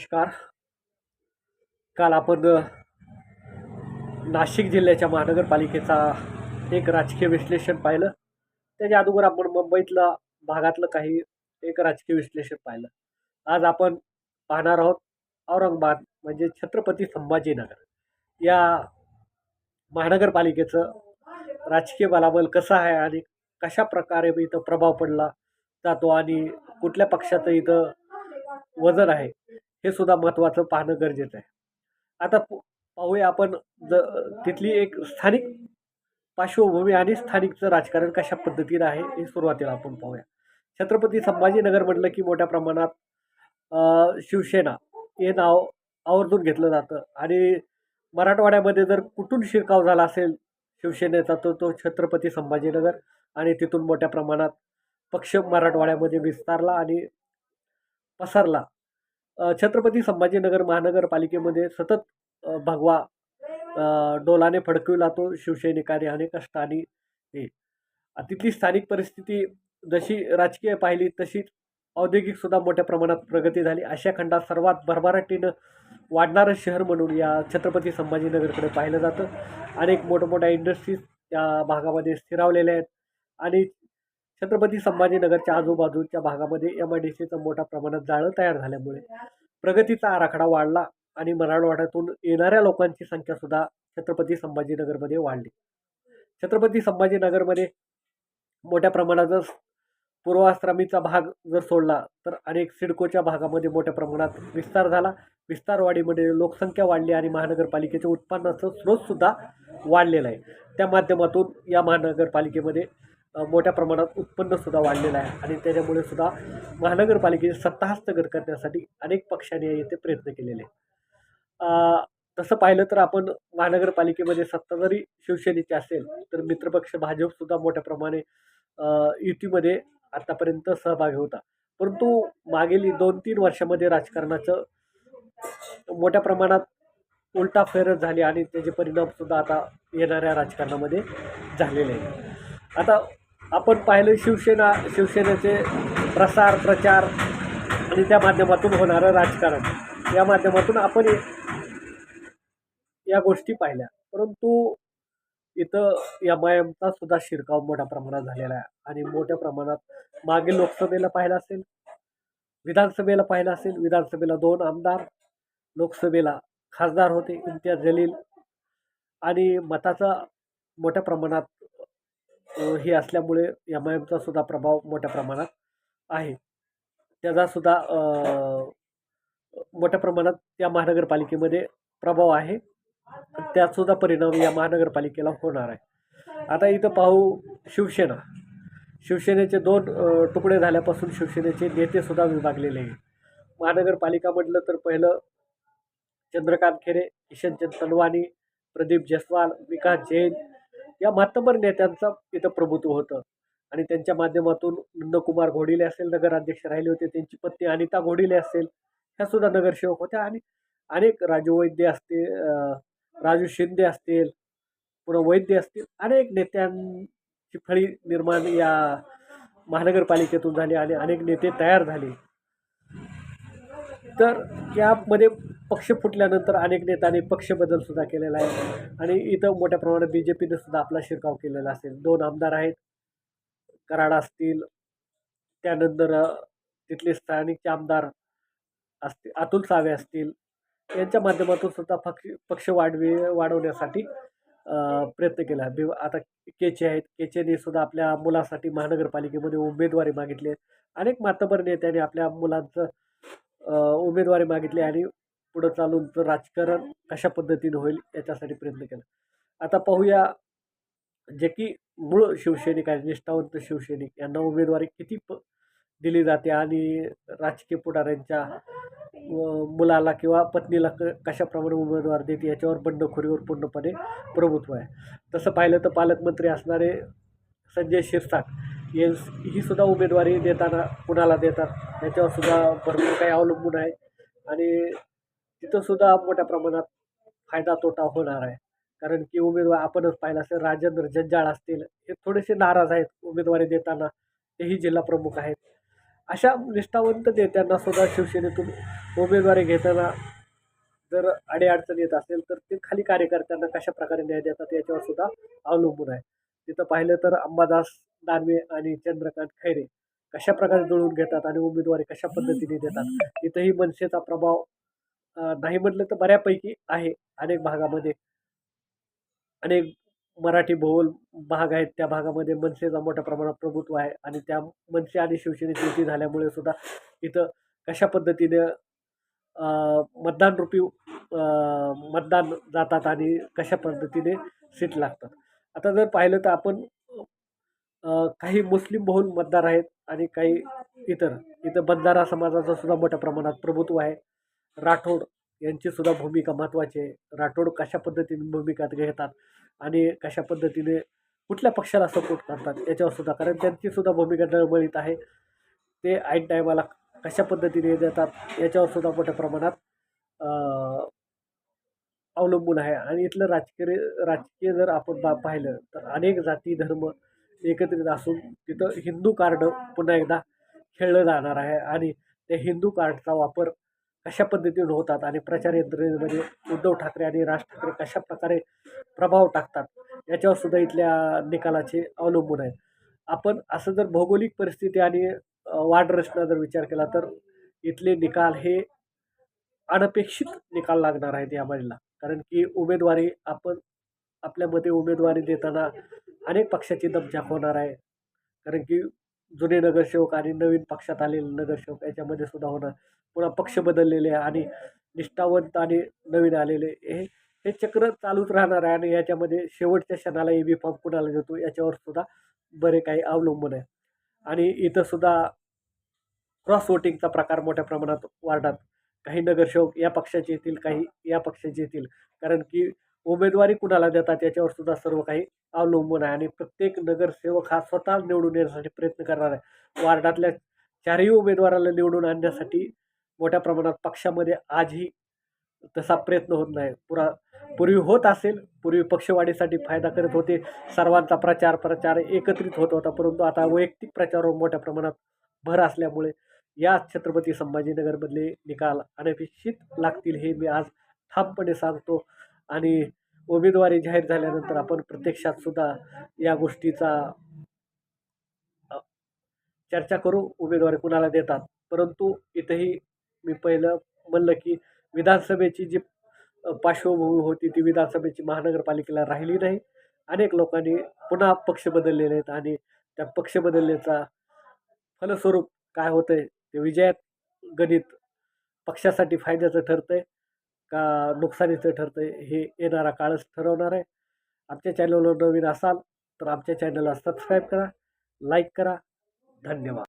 नमस्कार. काल आपण नाशिक जिल्ह्याच्या महानगरपालिकेचा एक राजकीय विश्लेषण पाहिलं. त्याच्या अगोदर आपण मुंबईतल्या भागातलं काही एक राजकीय विश्लेषण पाहिलं. आज आपण पाहणार आहोत औरंगाबाद म्हणजे छत्रपती संभाजीनगर या महानगरपालिकेचं राजकीय बलाबल कसं आहे आणि कशा प्रकारे इथं प्रभाव पडला जातो आणि कुठल्या पक्षाचं इथं वजन आहे हे सुद्धा महत्त्वाचं पाहणं गरजेचं आहे. आता पाहूया आपण ज तिथली एक स्थानिक पार्श्वभूमी आणि स्थानिकचं राजकारण कशा पद्धतीनं आहे हे सुरुवातीला आपण पाहूया. छत्रपती संभाजीनगर म्हटलं की मोठ्या प्रमाणात शिवसेना हे नाव आवर्जून घेतलं जातं आणि मराठवाड्यामध्ये जर कुठून शिरकाव झाला असेल शिवसेनेचा तो छत्रपती संभाजीनगर आणि तिथून मोठ्या प्रमाणात पक्ष मराठवाड्यामध्ये विस्तारला आणि पसरला. छत्रपती संभाजीनगर महानगरपालिकेमध्ये सतत भगवा डोलाने फडकविला तो शिवसैनिकांनी आणि कष्टाने हे. तिथली स्थानिक परिस्थिती जशी राजकीय पाहिली तशीच औद्योगिक सुद्धा मोठ्या प्रमाणात प्रगती झाली. आशिया खंडात सर्वात भरभराटीनं वाढणारं शहर म्हणून या छत्रपती संभाजीनगरकडे पाहिलं जातं. अनेक मोठमोठ्या इंडस्ट्रीज त्या भागामध्ये स्थिरावलेल्या आहेत आणि छत्रपती संभाजीनगरच्या आजूबाजूच्या भागामध्ये MIDCचं मोठ्या प्रमाणात जाळं तयार झाल्यामुळे प्रगतीचा आराखडा वाढला आणि मराठवाड्यातून येणाऱ्या लोकांची संख्यासुद्धा छत्रपती संभाजीनगरमध्ये वाढली. छत्रपती संभाजीनगरमध्ये मोठ्या प्रमाणात जर पूर्वाश्रमीचा भाग जर सोडला तर अनेक सिडकोच्या भागामध्ये मोठ्या प्रमाणात विस्तार झाला. विस्तारवाढीमध्ये लोकसंख्या वाढली आणि महानगरपालिकेच्या उत्पन्नाचं स्रोतसुद्धा वाढलेला आहे. त्या माध्यमातून या महानगरपालिकेमध्ये मोठ्या प्रमाणात उत्पन्नसुद्धा वाढलेलं आहे आणि त्याच्यामुळे सुद्धा महानगरपालिकेची सत्ता हस्तगत करण्यासाठी अनेक पक्षांनी येथे प्रयत्न केलेले आहेत. तसं पाहिलं तर आपण महानगरपालिकेमध्ये सत्ता जरी शिवसेनेची असेल तर मित्रपक्ष भाजपसुद्धा मोठ्या प्रमाणे युतीमध्ये आतापर्यंत सहभागी होता. परंतु मागील 2-3 वर्षामध्ये राजकारणाचं मोठ्या प्रमाणात उलटाफेरच झाली आणि त्याचे परिणामसुद्धा आता येणाऱ्या राजकारणामध्ये झालेले आहेत. आता आपण पाहिलं शिवसेनेचे प्रसार प्रचार आणि त्या माध्यमातून होणारं राजकारण या माध्यमातून आपण या गोष्टी पाहिल्या. परंतु इथं MIMचा सुद्धा शिरकाव मोठ्या प्रमाणात झालेला आहे आणि मोठ्या प्रमाणात मागील लोकसभेला पाहिलं असेल, विधानसभेला पाहिलं असेल. विधानसभेला 2 आमदार, लोकसभेला खासदार होते इम्तियाज जलील आणि मताचा मोठ्या प्रमाणात हे असल्यामुळे MIMचा सुद्धा प्रभाव मोठ्या प्रमाणात आहे. त्याचा सुद्धा मोठ्या प्रमाणात त्या महानगरपालिकेमध्ये प्रभाव आहे. त्यातसुद्धा परिणाम या महानगरपालिकेला होणार आहे. आता इथं पाहू शिवसेनेचे 2 तुकडे झाल्यापासून शिवसेनेचे नेतेसुद्धा विभागलेले आहे. महानगरपालिका म्हटलं तर पहिलं चंद्रकांत खैरे, किशनचंद तनवानी, प्रदीप जयस्वाल, विकास जैन या मातबर नेत्यांचं इथं प्रभुत्व होतं आणि त्यांच्या माध्यमातून नंदकुमार घोडिले असेल नगराध्यक्ष राहिले होते. त्यांची पत्नी अनिता घोडिले असेल ह्यासुद्धा नगरसेवक होत्या आणि अनेक राजू वैद्य असतील, राजू शिंदे असतील, पुन्हा वैद्य असतील, अनेक नेत्यांची फळी निर्माण या महानगरपालिकेतून झाली आणि अनेक नेते तयार झाले. तर यामध्ये पक्ष फुटल्यानंतर अनेक नेत्यांनी पक्ष बदलसुद्धा केलेला आहे आणि इथं मोठ्या प्रमाणात BJPने सुद्धा आपला शिरकाव केलेला असेल. 2 आमदार आहेत, कराड असतील, त्यानंतर तिथले स्थानिकचे आमदार असतील, अतुल सावे असतील, यांच्या माध्यमातून सुद्धा पक्ष वाढवण्यासाठी प्रयत्न केला. आता केचे आहेत, केचेने सुद्धा आपल्या मुलासाठी महानगरपालिकेमध्ये उमेदवारी मागितली. अनेक मातबर नेत्यांनी आपल्या मुलांचं उमेदवारी मागितली आणि पुढं चालून राजकारण कशा पद्धतीने होईल याच्यासाठी प्रयत्न केला. आता पाहूया जे की मूळ शिवसैनिक आहेत, निष्ठावंत शिवसैनिक यांना उमेदवारी किती दिली जाते आणि राजकीय पुढाऱ्यांच्या मुलाला किंवा पत्नीला कशाप्रमाणे उमेदवार देते याच्यावर बंडखोरीवर पूर्णपणे प्रभुत्व आहे. तसं पाहिलं तर पालकमंत्री असणारे संजय शिरसाट ही सुद्धा उमेदवारी देताना कुणाला देतात याच्यावर सुद्धा भरपूर काही अवलंबून आहे आणि तिथंसुद्धा मोठ्या प्रमाणात फायदा तोटा होणार आहे. कारण की उमेदवार आपणच पाहिलं असेल राजेंद्र जंजाळ असतील, हे थोडेसे नाराज आहेत उमेदवारी देताना. तेही जिल्हा प्रमुख आहेत अशा निष्ठावंत नेत्यांना सुद्धा शिवसेनेतून उमेदवारी घेताना जर अडीअडचण येत असेल तर ते खाली कार्यकर्त्यांना कशा प्रकारे न्याय देतात याच्यावर सुद्धा अवलंबून आहे. तिथं पाहिलं तर अंबादास दानवे आणि चंद्रकांत खैरे कशा प्रकारे जुळवून घेतात आणि उमेदवारी कशा पद्धतीने देतात. इथंही मनसेचा प्रभाव नाही म्हटलं तर बऱ्यापैकी आहे. अनेक भागामध्ये अनेक मराठी बहुल भाग आहेत. त्या भागामध्ये मनसेचा मोठ्या प्रमाणात प्रभुत्व आहे आणि त्या मनसे आणि शिवसेनेची युती झाल्यामुळे सुद्धा इथं कशा पद्धतीने मतदान रूपी मतदान जातात आणि कशा पद्धतीने सीट लागतात. आता जर पाहिलं तर आपण काही मुस्लिम बहुल मतदार आहेत आणि काही इतर. इथं बंजारा समाजाचं सुद्धा मोठ्या प्रमाणात प्रभुत्व आहे. राठोड यांची सुद्धा भूमिका महत्त्वाची आहे. राठोड कशा पद्धतीने भूमिका घेतात आणि कशा पद्धतीने कुठल्या पक्षाला सपोर्ट करतात याच्यावर सुद्धा, कारण त्यांची सुद्धा भूमिका डळमळीत आहे. ते ऐन टायमाला कशा पद्धतीने देतात याच्यावर सुद्धा मोठ्या प्रमाणात अ, अवलंबून आहे. आणि इथलं राजकीय जर आपण पाहिलं तर अनेक जाती धर्म एकत्रित असून तिथं हिंदू कार्ड पुन्हा एकदा खेळलं जाणार आहे आणि त्या हिंदू कार्डचा वापर कशा पद्धतीने होतात आणि प्रचार यंत्रणेमध्ये उद्धव ठाकरे आणि राज ठाकरे कशा प्रकारे प्रभाव टाकतात याच्यावर सुद्धा इथल्या निकालाचे अवलंबून आहे. आपण असं जर भौगोलिक परिस्थिती आणि वाढ रचना जर विचार केला तर इथले निकाल हे अनपेक्षित निकाल लागणार आहेत यावेळेला. कारण की उमेदवारी आपण आपल्या मते उमेदवारी देताना अनेक पक्षाची दमछाक होणार आहे. कारण की जुने नगरसेवक आणि नवीन पक्षात आलेले नगरसेवक याच्यामध्ये सुद्धा होणार. पुन्हा पक्ष बदललेले आणि निष्ठावंत आणि नवीन आलेले हे चक्र चालूच राहणार आहे आणि याच्यामध्ये शेवटच्या क्षणाला ई-व्ही फॉर्म कुणाला देतो याच्यावर सुद्धा बरे काही अवलंबून आहे. आणि इथं सुद्धा क्रॉस वोटिंगचा प्रकार मोठ्या प्रमाणात वाढतात. काही नगरसेवक या पक्षाचे येतील, काही या पक्षाचे येतील. कारण की उमेदवारी कुणाला देतात याच्यावर सुद्धा सर्व काही अवलंबून आहे आणि प्रत्येक नगरसेवक हा स्वतः निवडून येण्यासाठी प्रयत्न करणार आहे. वार्डातल्या चारही उमेदवाराला निवडून आणण्यासाठी मोठ्या प्रमाणात पक्षामध्ये आजही तसा प्रयत्न होत नाही. पूर्वी होत असेल, पूर्वी पक्षवाढीसाठी फायदा करत होते. सर्वांचा प्रचार एकत्रित होत होता. परंतु आता वैयक्तिक प्रचारावर मोठ्या प्रमाणात भर असल्यामुळे या छत्रपती संभाजीनगरमधले निकाल अनपेक्षित लागतील हे मी आज ठामपणे सांगतो. आणि उमेदवारी जाहीर झाल्यानंतर आपण प्रत्यक्षात सुद्धा या गोष्टीचा अ, चर्चा करू, उमेदवारी कुणाला देतात. परंतु इथंही मी पहिलं म्हणलं की विधानसभेची जी पार्श्वभूमी होती ती विधानसभेची महानगरपालिकेला राहिली नाही. अनेक लोकांनी पुन्हा पक्ष बदललेले आहेत आणि त्या पक्ष बदलण्याचा फलस्वरूप काय होतंय ते विजयात गणित पक्षासाठी फायद्याचं ठरतंय का नुकसानीचं ठरतंय हे येणारा काळच ठरवणार आहे. आमच्या चॅनलवर नवीन असाल तर आमच्या चॅनलला सबस्क्राईब करा, लाईक करा. धन्यवाद.